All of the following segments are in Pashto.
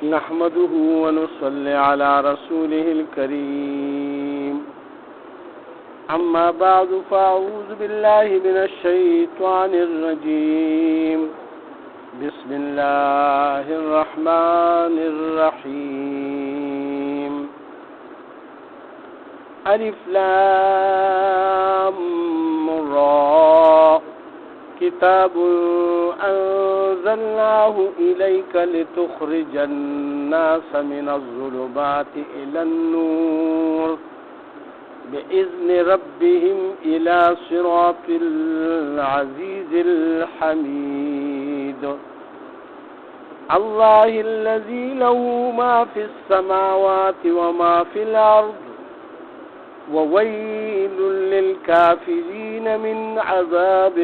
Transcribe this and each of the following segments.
نحمده ونصلي على رسوله الكريم أما بعد فأعوذ بالله من الشيطان الرجيم بسم الله الرحمن الرحيم ألف لام را كتاب أنزلناه إليك لتخرج الناس من الظلمات إلى النور بإذن ربهم إلى صراط العزيز الحميد الله الذي له ما في السماوات وما في الأرض وويل للكافرين من عذاب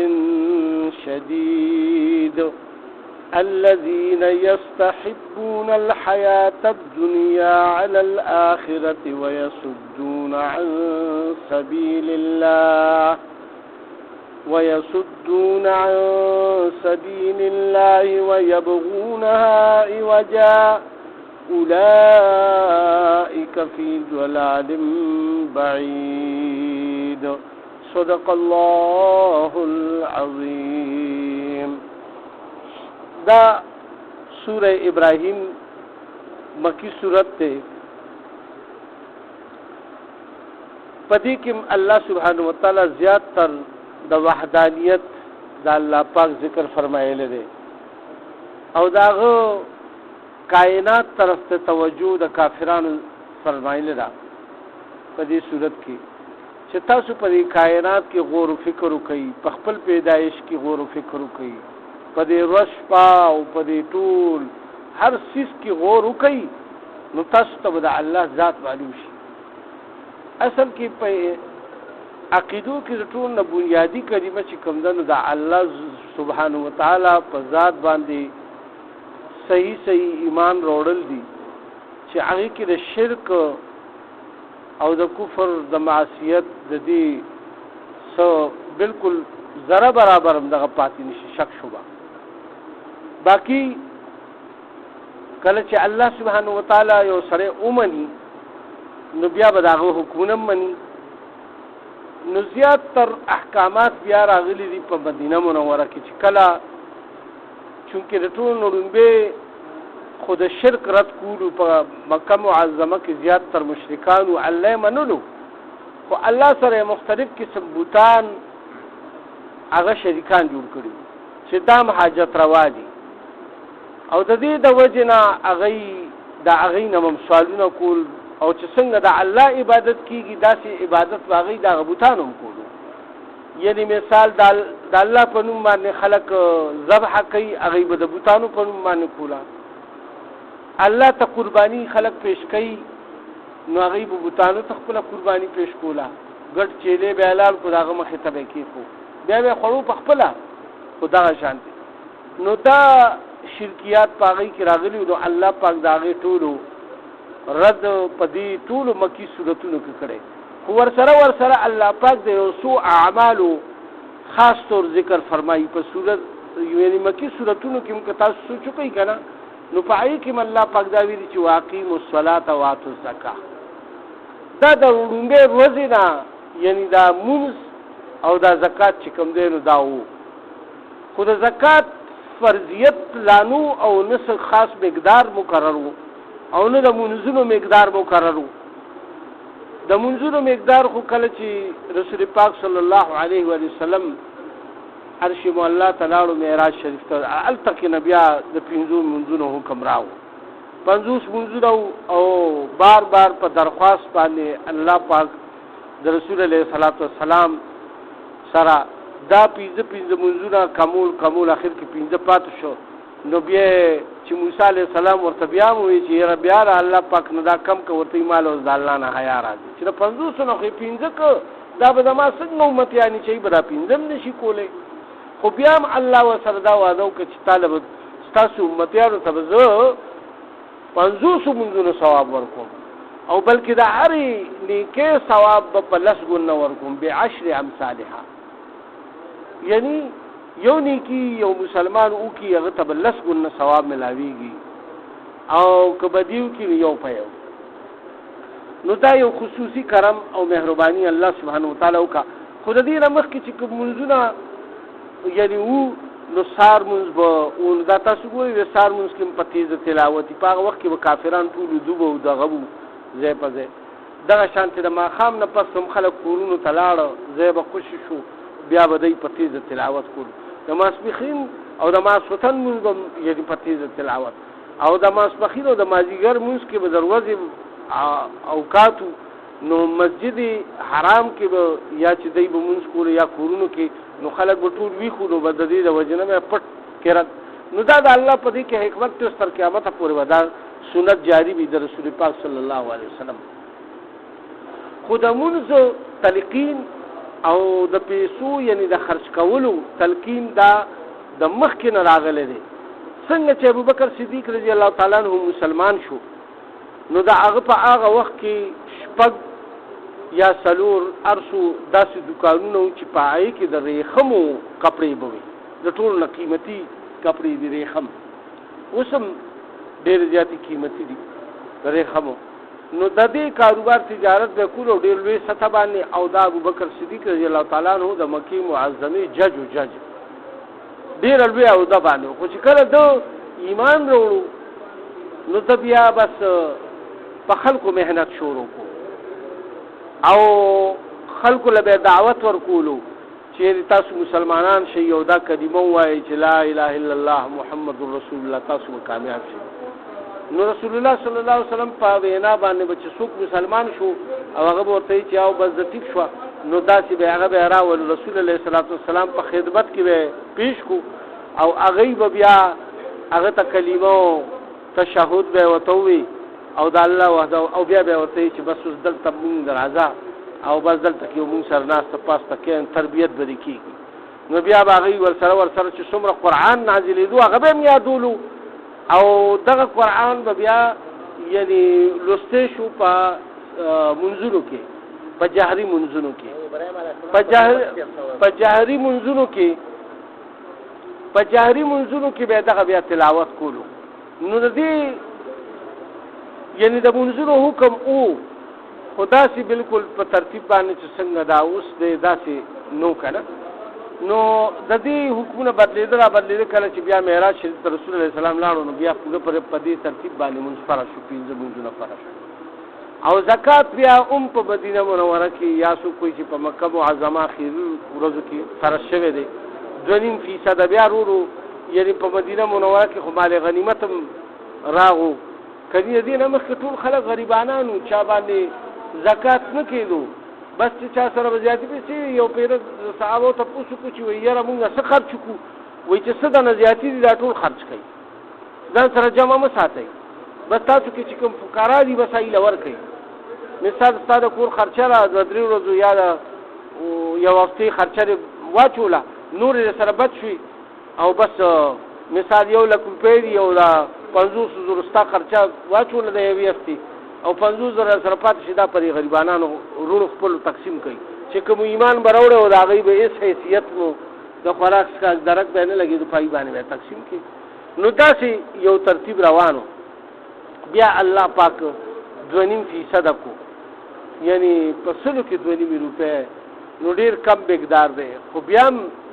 شديد الذين يستحبون الحياة الدنيا على الآخرة ويصدون عن سبيل الله ويبغونها عوجا أولئك في ضلال بعيد صدق الله العظيم. دا سورہ ابراہیم مکی سورت تے پدی کم اللہ سبحانہ وتعالی زیاد تر دا وحدانیت دا اللہ پاک ذکر فرمائے لے او داغو کائنات طرف ته توجه د کافرانو فرمایله ده په دې صورت کې چې تاسو په دې کائنات کې غور او فکر وکړئ، په خپل پیدایش کې غور او فکر وکړئ، په دې رشپا او په دې ټول هر څیز کې غور وکړئ، نو تاسو ته د الله ذات معلوم شي. اصل کې په عقیدو کې د ټول نه بنیادی کلمه چې کوم ده نو د الله سبحانه وتعالی په ذات باندې صحیح ایمان روړل دي چې هغه کې د شرک او د کفر د معصیت د دې سو بالکل ذره برابر هم دغه پاتې نشي شک شوبه. باقی کله چې الله سبحانه وتعالی یو سره اومني نو بیا به دغه حکمونه مني. نو زیات تر احکامات بیا راغلي دي په مدینه منوره کې چې کله چونکه د ټول نړۍ خود شرک رد کولو په مکه معظمه کې زیات تر مشرکانو الله منلو، خو الله سره مختلف قسم بوتان هغه شریکان جوړ کړي چې دام حاجت روا دي او د دې د وجنه هغه د هغه نوم سوالونه کول او چې څنګه د الله عبادت کیږي داسې عبادت واغې د بوتانو کولو. یعنی مثال د الله په نوم باندې خلق ذبح کوي، هغه به د بوتانو په نوم باندې کولا. الله ته قربانی خلق پیش کوي، نو هغه به بوتانو ته خپل قربانی پیش کولا. ګډ چيله به حلال کو داغه مخه ته کېکو، بیا به خړو په خپل خدا شانتي. نو دا شرکیات پاغي کې راغلي، نو الله پاک داغه ټولو رد پدی ټولو مکی صورتونو کې کړي. ور سره الله پاک د یوسو اعمالو خاص طور ذکر فرمایي په صورت یعنی مکی صورتونو کې موږ تاسو سوچو کوي کنه، نو په هغه کې الله پاک دا ویلي چې واقیم الصلاة و اتو الزکات. دا د رومبه روزینا یعنی دا مونږ او دا زکات چې کوم دی نو دا وو، خو د زکات فرضیت لانو او نس خاص مقدار مقرر وو او نه د منځونو مقدار مقرر وو. د منځونو مقدار خو کله چې رسول پاک صلی الله علیه و سلم عرش مولا تعالی معراج شریف ته التقی نبی د پنځو منځونو حکم راو، 50 منځونو او بار په درخواست باندې الله پاک د رسول علیه الصلاۃ والسلام سره دا 5 منځونه کمول اخر کې 5 پاتې شو. نو بیا چې موسی علیہ السلام ورته بیا وی چې رب یا الله پاک نه دا کم کو ورته مال او الله نه حیا راځي چې 500 نو 15 ک دا به ما څنګه امت یعنی چې به 15 نشي کولای. خو بیا الله وسره دا وعده وکړي چې طالب تاسو امتیانو ته زه 500 منځونو ثواب ورکوم او بلکې دا هر نیکه ثواب په لس ګونه ورکوم به 10 امثالها. یعنی یو نیکی یو مسلمان او کی هغه ته لس ګونه ثواب ملاویږي او کبدیو کې یو په یو. نو دا یو خصوصي کرم او مهرباني الله سبحانه وتعالى وکا. خو د دې رمخ کې چې کوم منځونه یعنی وو نو سار منځ به او دا تاسو ګورئ د سار منځ کې په تیز تلاوت په هغه وخت کې به کافران ټول دوبه او دغه وو ځای په ځای دغه شانتي د ماښام نه پس هم خلک کورونو ته لاړه ځای به خوشي شو بیا به دوی په تیز تلاوت کولو. د ماسپښین او د ماسخوتن مونځ به یعنې په تیز تلاوت او د ماسپښین او د مازدیګر مونځ کې به د ورځې اوقاتو نو مسجد حرام کې به یا چې دوی به مونځ کولو یا کورونو کې نو خلک به ټول ویښو نو به د دې د وجې نه به پټ کرت. نو دا د الله په دې کې حکمت ته تر قیامته پورې به دا سنت جاری وي د رسول پاک صلی الله علیه وسلم. خو د مونځ تلقین او د پیسو یعنی د خرج کولو تلقین دا د مخکې نه راغلی دی. څنګه چې ابوبکر صدیق رضی الله تعالی عنہ مسلمان شو نو د هغه په هغه وخت کې شپږ یا څلور ارسو داسې دوکانونه چې په هغې کې د ریخمو کپړې به وي د ټولو نه قیمتي کپړې د ریخم اوس هم ډېرې زیاتې قیمتي دي د ریخمو. نو د دې کاروبار تجارت به کول او ډېر لوی سطح باندې او دا ابوبکر صدیق رضی الله تعالی عنہ د مکې معظمې جج ډېر لوی او دا باندې خو چې کله د ایمان وروړو نو ته بیا بس په خلکو محنت شروع کو او خلکو له دعوت ورکولو چې تاسو مسلمانان شئ او دا کلمه وایي چې لا اله الا الله محمد رسول الله تاسو کامیاب شئ. نو رسول الله صلی الله علیه وسلم په وینا باندې چې څوک مسلمان شو او هغه ورته چې او بس د ټیک شو نو داسې به هغه به راول رسول الله صلی الله علیه وسلم په خدمت کې به پیش کو او هغه به بیا هغه ته کلمه تشهود به وتوي او د الله وحده او بیا به ورته چې بس دلته مونږ درازه او بس دلته کې مونږ سره ناس ته پاس تکین تربیت به کیږي. نو بیا به هغه ورسره چې څومره قرآن نازلېدو هغه به یادولو او دغه قرآن به بیا یعنی لسته شو په منځونو کې په جهري منځونو کې په جهري منځونو کې به دغه بیا تلاوت کولو. نو د دې یعنی د منځونو حکم او خدا سي بالکل په ترتیب باندې چې څنګه دا اوس دې داسې نو کنه نو د دې حکمونه بدلیدل کله چې بیا معراج شریف رسول الله سلام لاړو نو بیا پوره په دې ترتیب باندې منځ فرض شو 15 منځونه فرض شو او زکات بیا په مدینه منوره کې یا سو کوئی چې په مکه معظمه اخیر ورځو کې فرض شوه دی 2.5% بیا ورو یعنی په مدینه منوره کې خو مال غنیمت راغو کدی دې نه مخ ټول خلک غریبانانو چا باندې زکات نه کېدو بس چې چا سره زیاتې پیسې یو پیر صحابو ته پوښتنه کوي وای یاره مونږ څه خرچ کو وای چې څه د زیاتې دي دا ټول خرچ کړي ځان سره جمع مه ساتئ بس تاسو کې چې کوم فقرا دي بس ایله ورکړئ. مثال ستاسو کور خرچه را د 3 ورځو یا یو وختي خرچه واچوله نور سره بد شي او بس مثال 1 لک روپۍ دی او دا 500 ستا خرچه واچوله د یوې هفتې او 500 سره پاتې شي دا پرې غریبانانو ورونو خپل تقسیم کوي چې کوم ایمان براوړي او دا غي به هیڅ حیثیت نو د خوراک څخه درک به نه لګي د پای باندې به تقسیم کوي. نو داسې یو ترتیب روانو بیا الله پاک 2.5% کو یعنی په سلو کې 2.5 روپے نو ډیر کم مقدار دی خو بیا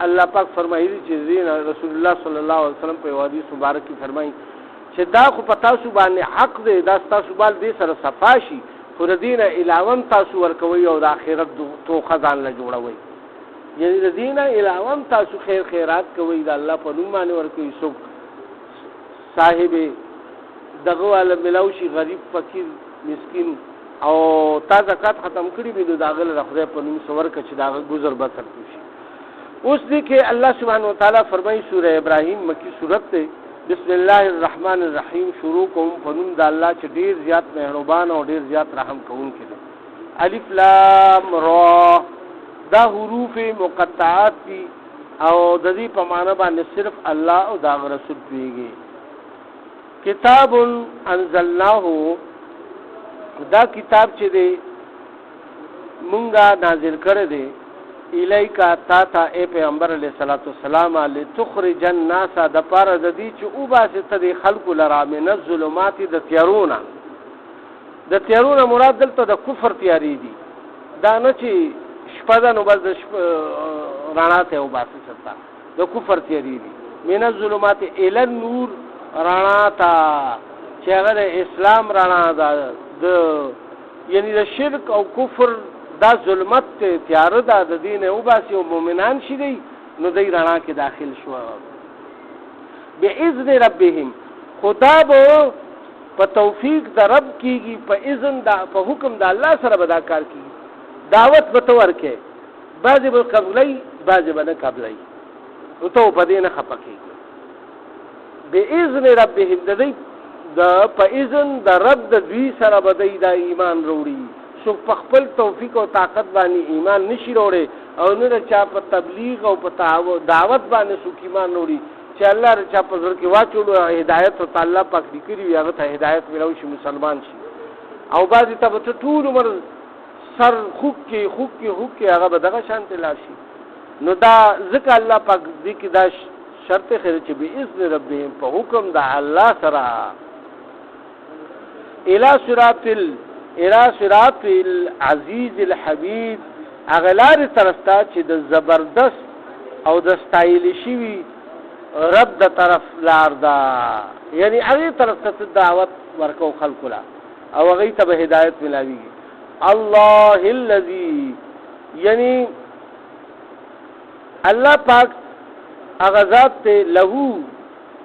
الله پاک فرمایي چې رسول الله صلی الله علیه وسلم په حدیث مبارک کې فرمایي چې دا خو په تاسو باندې حق دی دا تاسو بال دې سره صفاشي خو د دینه علاوه تاسو ورکوي او د آخرت تو خزان له جوړوي یعنی د دینه علاوه تاسو خیرات کوي د الله په نوم باندې ورکوي څوک صاحب دغه ول ملوشي غریب فقیر مسکین او تا زکات ختم کړی به د داغل خدای په نوم سور کچ داغه گزر بسر کوشي. اوس دې کې الله سبحانه وتعالى فرمایي سوره ابراهيم مکی سورت ته بسم الله الرحمن الرحیم شروع کوم په نوم د الله چې ډیر زیات مهربان او ډیر زیات رحم کوونکی دی. الف لام را دا حروف مقطعات دي او د دې په معنی باندې صرف الله او دا رسول پیږي. کتاب انزلناه دا کتاب چې دی مونږه نازل کړی دی الیکا تا تا اے پیغمبر علیہ الصلوۃ والسلام لتخرج الناس د پاره د دې چې او باسه ته خلق لرا من الظلمات د تیارونه مراد دلته د کفر تیاری دي دا نه چې شپه ده نو بس د رڼا ته او باسه ستا د کفر تیاری دي من الظلمات الی النور رڼا تا چې هغه د اسلام رڼا ده د یعنی د شرک او کفر دا ظلمت تیار ده د دین او باسي او مؤمنان شي دی نو دای رڼا کې داخل شو باذن ربهم خدا به په توفیق د رب کیږي په اذن دا په حکم د الله سره به دا کار کیږي دعوت به تور کې بعضی به قبلای بعضی به نه قبلای او ته په دې نه خپکیږي باذن ربهم د دې د په اذن د رب د دوی سره به د ایمان وروړي سو په خپل توفیق او طاقت باندې ایمان نشي وروړي او نه چا په تبلیغ او په دعوت باندې سو ایمان وروړي چې الله رچا په زړه کې واچولو هدایت او تعالی پاک ذکر هغه ته هدایت ملو شي مسلمان شي او بعضی ته ټول عمر سر خوک کې هغه به دغه شان ته لاشي نو دا ذکر الله پاک دې کې دا شرط خیر چې باذن ربهم په حکم د الله سره الى صراط العزیز الحمید اغلار طرفتا چې د زبردست او د ستایل شوی رب د طرف لار دا یعنی هغه طرف ته دعوت ورکو خلق لا او هغه ته هدایت ملاوي الله الذي یعنی الله پاک هغه ذات ته له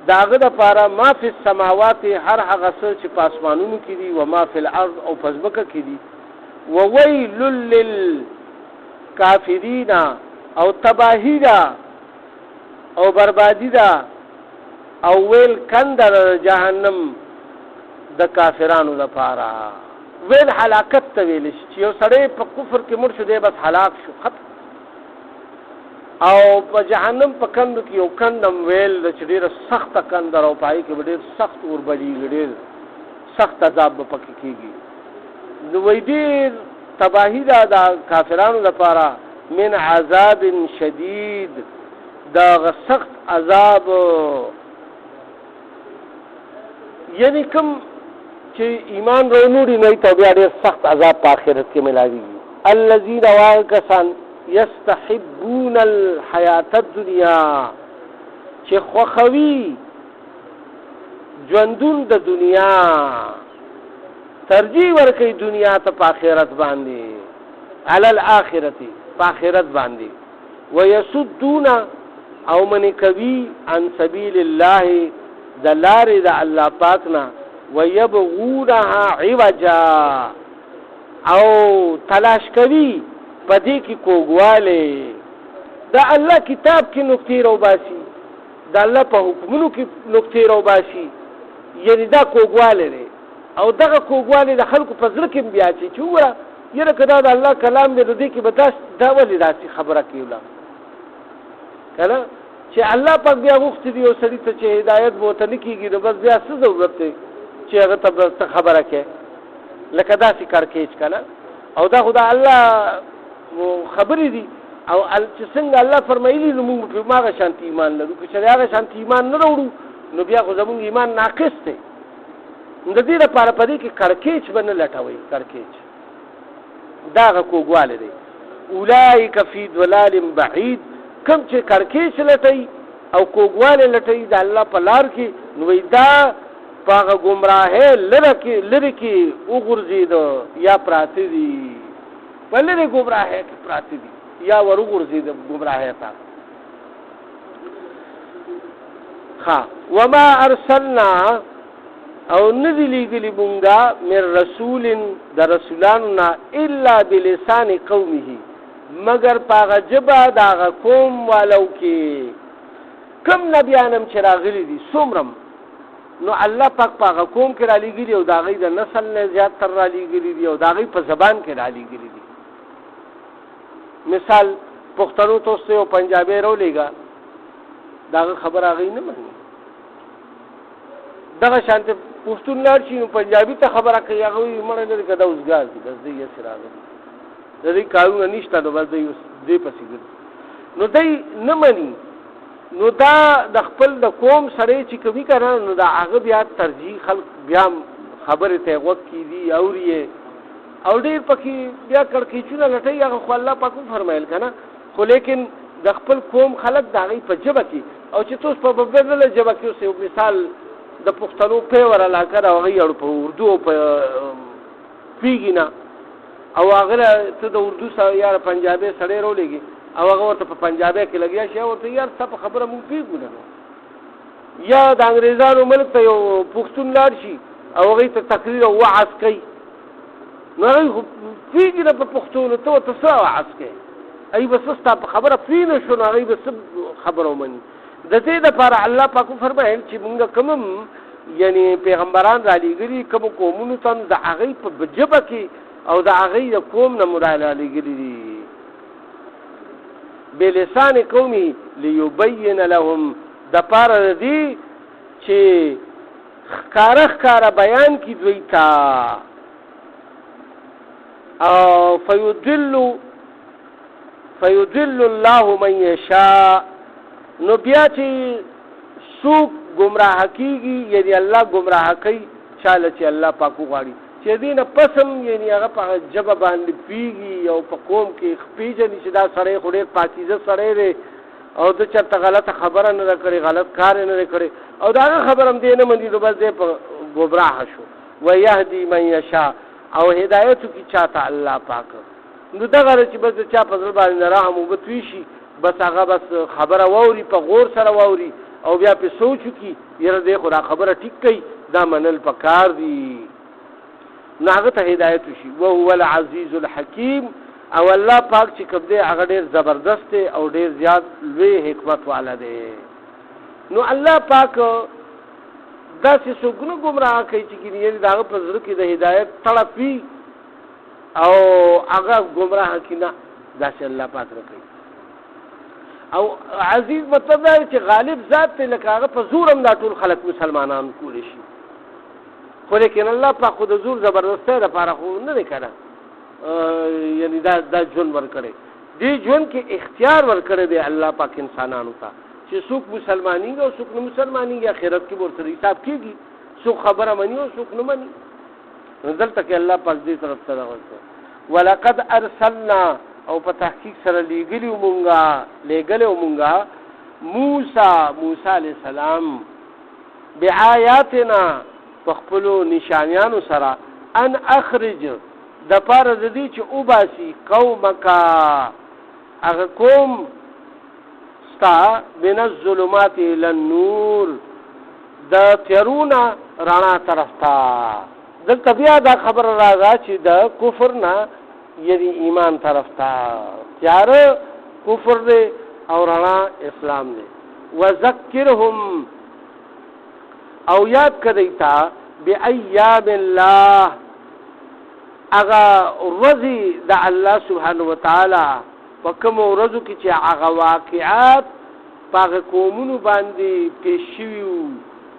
داغه د پاره ما فی السماوات هر هغه څه چې په اسمانونو کې دي او ما فی الارض او پزبکه کې دي وویل للکافرین او تباہی دا او بربادی دا او ویل کندر جهنم د کافرانو لپاره ویل هلاکت ته ویل چې یو سړی په کفر کې مړ شو دی بس هلاک شو ختم او په جهنم په کندو کې یو کندم ویل چې ډېر سخت کندر او پای کې ډېر سخت اوربلی ډېر سخت عذاب پکې کیږي نو وې دې تباہی دا د کافرانو لپاره من عذاب شدید دا سخت عذاب یعنی کوم چې ایمان ورنوري نه ته بیا ډېر سخت عذاب په آخرت کې ملاوي الذين واقسن يستحبون الحياة الدنيا چې خوخوي ژوندون د دنیا ترجیح ورکړي دنیا ته په آخرت باندې علی الاخرت په آخرت باندې ويسدون او من کوي عن سبیل الله د لارې د الله پاک نه ويبغونها عوجا او تلاش کوي پدې کې کوګواله دا الله کتاب کې نقطې رو باسي دا الله په حکمونو کې نقطې رو باسي یعنی دا کوګواله دی او دغه کوګواله د خلکو په ځل کې بیا چې وره یره کدا د الله کلام دې دې کې بداس دا ولې داسې خبره کیولا کله چې الله پاک بیا وخت دی او سړي ته چې هدایت وته نکېږي نو بس بیا څه ضرورت دی چې هغه ته خبره کې لکه داسې کار کېچ کله او دا خدا الله خبرې دي او چې څنګه الله فرمایلی نو موږ په ماغه شانتي ایمان لرو چې هغه شانتي ایمان نه وروړو نو بیا خو زموږ ایمان ناقص دی د دې لپاره پدې کې کړکېچ باندې لټوي کړکېچ دا کوګواله دی اولئک فی ضلال بعید کم چې کړکېچ لټي او کوګواله لټي د الله په لار کې نو دا پاغه گمراهه لری کې وګرځید یا پراتی دي ولې گمراهه کې پراتی دي یا ورغرځید گمراهه تا ها وما ارسلنا او نذلی گلی بونگا من رسول در رسولاننا الا بلسان قومه مگر پاغه جبا داغه قوم والو کې کم نبیانم چراغلی دي سومرم نو الله پاک پاغه قوم کې را لګلی او داغه د نسل نه زیات تر را لګلی دي او داغه په زبان کې را لګلی دي مثال پښتنو توسته او پنجابي رولېګا داغه خبر هغه نه مني دغه شانت پښتون لار شي نو پنجابي ته خبره کوي هغه مړ نه کده اوسګار دي بس دې یې سره د دې کارونه نشته نو بس دې پسې ګرځي نو دی نه مني نو دا د خپل د قوم سره چې کوي کنه نو دا هغه بیا ترجیح خلق بیا خبره ته وخت کی دي اوري او ډیر پکې بیا کړکېچونه لټي هغه خو الله پاک فرمایل کنه خو لیکن د خپل قوم خلق دا غي په جبه کې او چې تاسو په بدله جبه کې اوسه مثال د پښتنو په وراله کړه او غي په اردو په پیګینا او هغه ته د اردو سره یا پنجابي سره رولېږي او هغه ورته په پنجابي کې لګیا شي ورته یار څه خبره مونږ پیګو یا د انګريزانو ملک ته یو پښتون لاړ شي او هغه ته تقریر او وعظ کوي نو هغه پیګي نه په پښتون ته څه وعظ کوي ای بس ست خبره پین شو نو هغه بس خبرو مني د دې لپاره الله پاک فرمایي چې مونږ کوم یعنی پیغمبران را لېږلي کوم قومونو ته د هغه په جبه کې او د هغه قوم نه مراد لېږلي دي بلسان قومي ليبين لهم د پاره دي چې خکاره بیان کی دوی تا او فيضل الله من يشاء نو بیا چې سوق گمراه کیږي یعنی الله گمراه کوي چاله چې الله پاکو غاړي چې دینه پسم یعنی هغه په جبه باندې پیږي او په قوم کې خپېجنې چې دا سره خوري پاکیزه سره دی او د چرته غلطه خبره نه کړي غلط کار نه کړي او دا خبره هم دینه مندي نو بس دې په گمراه شو ويهدي من يشاء او هدایت کی چاته الله پاک نو دا غره چې بس چا په ځل باندې رحم وبتوي شي بس هغه بس خبره ووري په غور سره ووري او بیا په سوچ کی یره دې خورا خبره ټیک کړي دا منل پکار دی ناغه ته هدایت شي او هو العزیز الحکیم او الله پاک چې کوم دی هغه ډیر زبردست او ډیر زیات لوی حکمت والا دی نو الله پاک دا چې څوګنو گمراه کوي چې کینې دا په زړه کې د هدایت طلبي او هغه گمراه کینا دا چې الله پاک راکړي او عزیز مطلب دا چې غالب ذات ته لکه هغه په زور هم دا ټول خلک مسلمانان کول شي خو لیکن الله پاک خود زور زبردسته لپاره خو نه کړه یعنی دا جون ور کړي دی جون کې اختیار ور کړی دی الله پاک انسانانو ته چې څوک مسلمانۍ او څوک نه مسلمانۍ آخرت کې ورته حساب کیږي څوک خبره مني او څوک نه مني دلته کې الله پاک دې طرف ته راغلی ولقد ارسلنا او په تحقیق سره لېګلو مونږه موسی علیہ السلام بیااتنا پخپلو نشانیانو سره ان اخرج د پاره د دې چې او باسي قومکا هغه قوم ستا من الظلمات الى النور د تیرونا رانا طرف تا دلته بیا دا خبر راغی چې د کفر نه یعنی ایمان طرف تا تیار کفر دی او رانا اسلام دی وذکرهم او یاد کړی تا بأیام الله اغا رضی د الله سبحانه وتعالى وکم ورځو کې چې هغه واقعات پاغه قومونو باندې پیښ شویو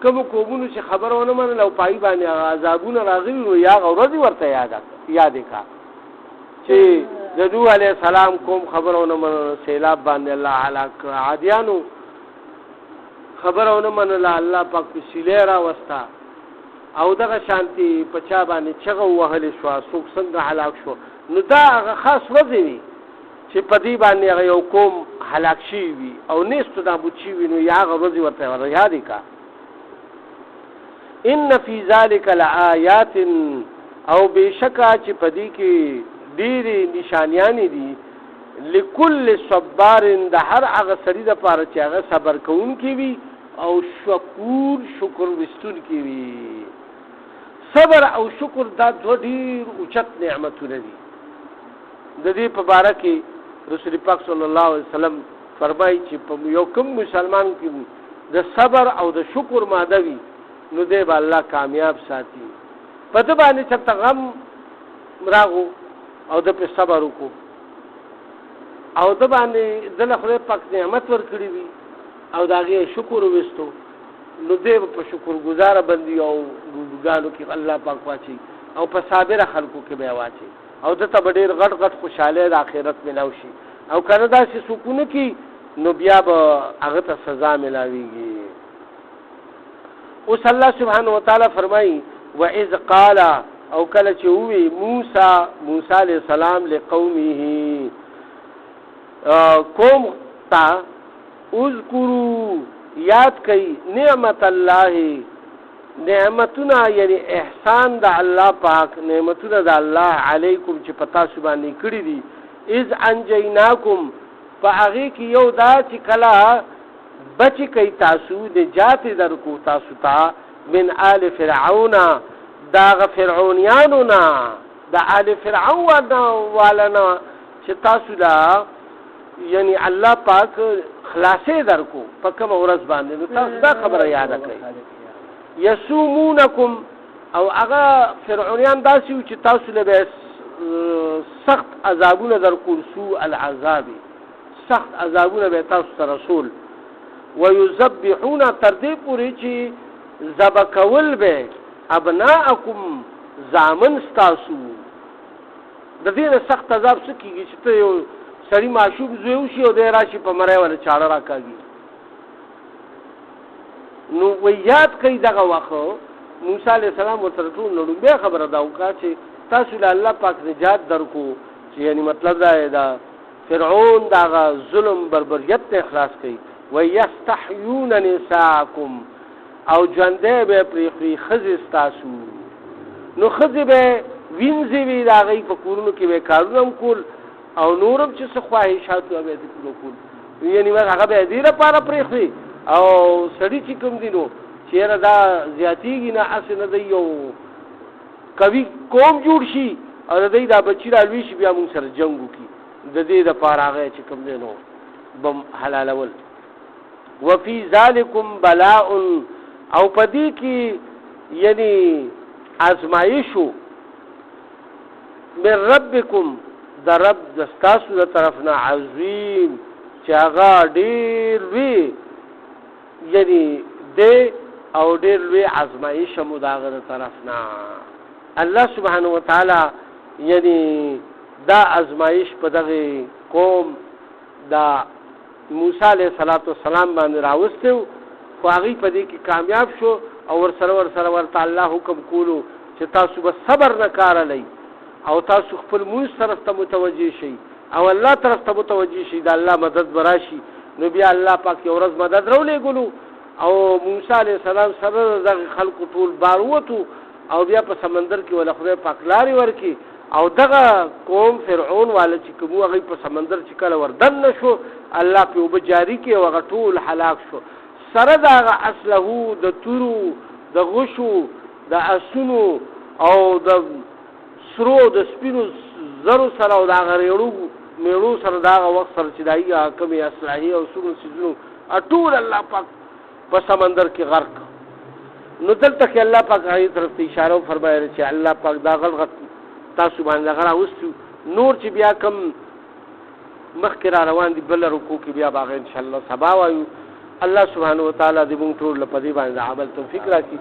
کوم قومونو چې خبرونه منل او پای باندې عذابونه راغلي نو یا ورځي ورته یاد کا چې د نوح علیہ السلام قوم خبرونه منل سیلاب باندې الله هلاک عادیانو خبرونه منل الله پاک په سیلې را وستا او دغه شانتي پچا باندې چغه وهل شو څوک څنګه هلاک شو نو دا خاص وځي چې په دې باندې یو قوم هلاک شي وي او نيست دا بوچي وي نو یا غوځي ورته یاد کا ان فی ذلک لآیات او بشکا چې په دې کې ډېری نشانیان دي لكل صبار د هر هغه سړي د پاره چې هغه صبر کوونکی وي او شکر وستونکی وي صبر او شکر دا ډېر اوچت نعمتونه دي د دې په باره کې رسول پاک صلی الله علیه وسلم فرمایي چې په یو کوم مسلمان کې د صبر او د شکر ماده وي نو دې به الله کامیاب ساتي په دې باندې چې غم راغو او د په صبر وکړو او د باندې د خدای پاک نعمت ورکړي وي او داغه شکر وستو نو دې په شکر گزار بندي او ګانو کې الله پاک واچي او په صابر خلکو کې به واچي او د ته ډېر غټ غټ خوشاله د آخرت ملاو شي او کنه دا چې سکون کی نو بیا به هغه ته سزا ملاويږي. اوس الله سبحانه وتعالى فرمایي واذ قال او کله چې وی موسی علیہ السلام لقومه قوم تا اذکروا یاد کئ نعمت الله نعمتنا یعنی احسان د الله پاک نعمتنا د الله علیکم چې پتا سبحانه کړی دي اذ انجیناکم فاغی کی یو دا چې کلا بچی کئ تاسو نجات درکو تاسو ته من آل فرعون دا فرعونیانو نا دا آل فرعون والنا چې تاسو لا یعنی الله پاک خلاصې درکو په کوم ورځ باندې نو تاسو دا خبره یاد کړئ یسومونکم او هغه فرعونیان داسې چې تاسو له سخت عذابونه درکو سوء العذاب سخت عذابونه به تاسو ته رسول ويذبحون تر دې پورې چې ذبح کول به ابناءکم زامن تاسو د دې سخت عذاب څخه کیږي چې ته یو سړی معشوق زوی شي او د راشي په مړای ولا چاړه راکاږي نو ویات کوي دغه وخت موسی علی السلام ورته ټول نړۍ به خبره دا وکړه چې تاسو له الله پاک نجات درکو چې یعنی مطلب دا فرعون دا ظلم بربریت ته اخلاص کوي ويستحيون نساءکم او ژوندې به پرې خزې تاسو نو خزې به وینځي وی دا غي په کورونو کې به کارونه کول او نورم چې څه خواهشات به دې کول یعنی هغه به دې لپاره پرې او سړی چې کوم دینو چیرې دا زیاتیږي نه اسنه دی یو کوي قوم جوړ شي او د دې دا بچی رالوي شي بیا موږ سره جنگ وکي د دې لپاره هغه چې کوم دینو بم حلالول وفي ذالکم بلاء او پدې کې یعنی آزمایشو من ربکم در رب دستاسو در طرفنا عظیم چې هغه ډېر وی یعنی دې او ډېر لوی آزمایش مو داغه در طرفنا الله سبحانه وتعالى یعنی دا آزمایش په دغه قوم دا موسی علیہ السلام باندې راوستو خو هغه په دې کې کامیاب شو او ورسره ورته الله حکم کولو چې تاسو به صبر نه کارلئ او تاسو خپل موږ طرف ته متوجي شئ او الله طرف ته متوجي شئ دا الله مدد براشي نو بیا الله پاک یو ورځ مدد راولې ګلو او موسی علیہ السلام سره دغه خلق ټول باروتو او بیا په سمندر کې ول خدای پاک لاري ورکی او دغه قوم فرعون والا چې کوم هغه په سمندر چې کله وردن نشو الله په وبجاری کې او غټول هلاک شو سره دغه اصله د تورو د غشو د اسونو او د سرو د سپینو زرو سره او دغه میړو سره دغه وخت سره چې دایي کمی اصلاحي او سرو سيزونو ټول الله پاک په سمندر کې غرق نو دلته کې الله پاک هغه طرف ته اشاره فرمایي چې الله پاک دا غلط تاسو باندې غره اوستو نور چې بیا کم مخکره روان دي بل رکوع کې بیا باغ ان شاء الله سبا وایو الله سبحانه وتعالى دې موږ ټول په دې باندې عمل توفیق راکړي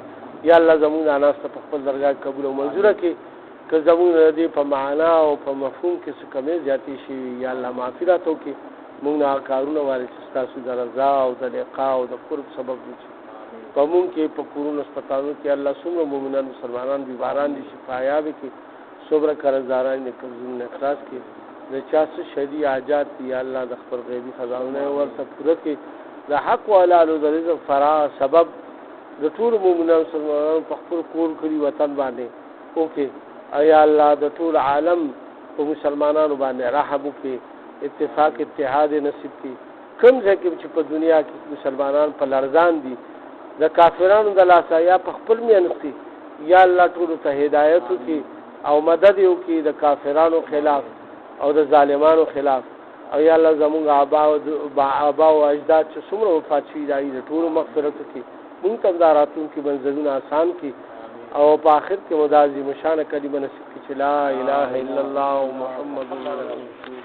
یا الله زموږ اناس ته خپل درگاه قبول او منزور کړي که زموږ دې په معنا او په مفهوم کې څه کمی زیاتی شي یا الله معافرت وکړي موږ نه کارونه واري چې تاسو د رضا او د لقاء او د قرب سبب وشي په موږ کې په کورونو هسپتالونو کې الله څومره مؤمنان مسلمانان بیماران دي شفایاب کې صبر قرضداران نه قرضونه اخلاص کې د چا څه شدي حاجات یا الله د خپل غیبی خزانه ورته پوره کې د حق والو د رزق فرا سبب د ټول مؤمنان مسلمانان په خپل کور کړي وطن باندې اوکې ایا الله د ټول عالم په مسلمانانو باندې رحم وکړي اتفاق اتحاد نصیب کړي کوم ځکه چې په دنیا کې مسلمانان په لړزان دي د کافرانو د لاسه یا په خپل میانستي یا الله ټول ته هدایت وکړي او مدد وکړي د کافرانو خلاف او د ظالمانو خلاف او یا الله زموږ آبا او اجداد چې څومره وفات شوي دي د ټول مغفرت وکړي موږ ته د راتلونکي کې منزلونه آسان کړي او په آخر کې مدازي مشان کلمه نصیب کړي چې لا اله الا الله محمد رسول الله